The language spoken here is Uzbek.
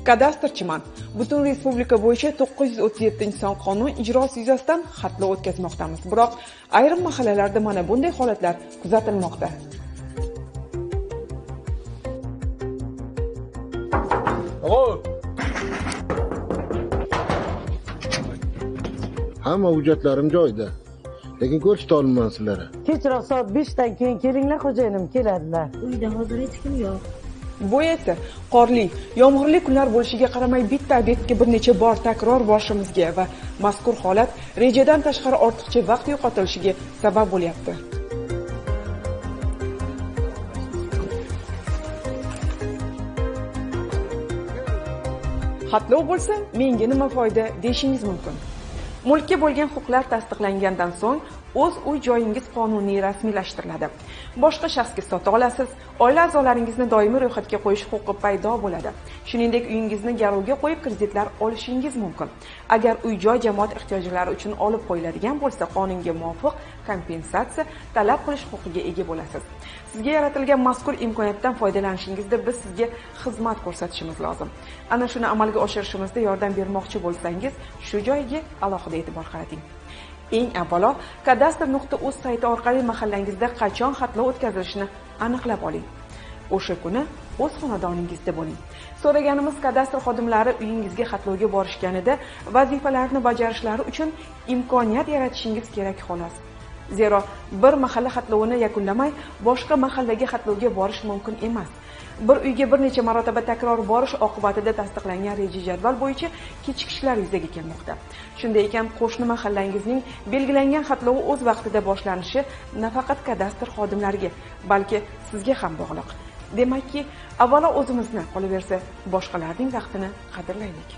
Kadastrchiman butun respublika bo'yicha 937-son qonun ijrosi yuzasidan xatlov o'tkazmoqdamiz. Biroq ayrim mahallalarda mana bunday holatlar kuzatilmoqda. Hamma hujjatlarim joyida. Lekin ko'rsata olmayman sizlarga. Kechroq soat 5dan keyin kelinglar, xo'jayinim keladilar. Uyda hozir hech kim yo'q. Bu esa qorli, yomg'irli kunlar bo'lishiga qaramay bitta obyektga bir necha bor takror borishimizga va mazkur holat rejadan tashqari ortiqcha vaqt yo'qotilishiga sabab bo'lyapti. Xatlov bo'lsa, menga nima foyda deyishingiz mumkin. Mulkka bo'lgan huquqlar tasdiqlangandan so'ng o'z uy joyingiz qonuniy rasmiylashtiriladi. Boshqa shaxsga sota olasiz, oila a'zolaringizni doimiy ro'yxatga qo'yish huquqi paydo bo'ladi. Shuningdek, uyingizni garovga qo'yib kreditlar olishingiz mumkin. Agar uy-joy jamoat ehtiyojlari uchun olib qo'yiladigan bo'lsa, qonunga muvofiq kompensatsiya talab qilish huquqiga ega bo'lasiz. Sizga yaratilgan mazkur imkoniyatdan foydalanishingizda biz sizga xizmat ko'rsatishimiz lozim. Ana shuni amalga oshirishimizda yordam bermoqchi bo'lsangiz, shu joyga alohida e'tibor qarating. Eng avvalo, kadastr.uz sayti orqali mahallangizda qachon xatlov o'tkazilishini aniqlab oling. O'sha kuni o'z xonadoningizda bo'ling. So'raganimiz kadastr xodimlari uyingizga xatlovga borishganida vazifalarni bajarishlari uchun imkoniyat yaratishingiz kerak xolos. Zero bir mahalla xatlovini yakunlamay boshqa mahallaga xatlovga borish mumkin emas. Bir uyga bir necha marotaba takror borish oqibatida tasdiqlangan reja jadval bo'yicha kechikishlar yuzaga kelmoqda. Shunday ekan, qo'shni mahallangizning belgilangan xatlovi o'z vaqtida boshlanishi nafaqat kadastr xodimlariga, balki sizga ham bog'liq. Demakki, avvalo o'zimizni, qolaversa boshqalarning vaqtini qadrlaylik.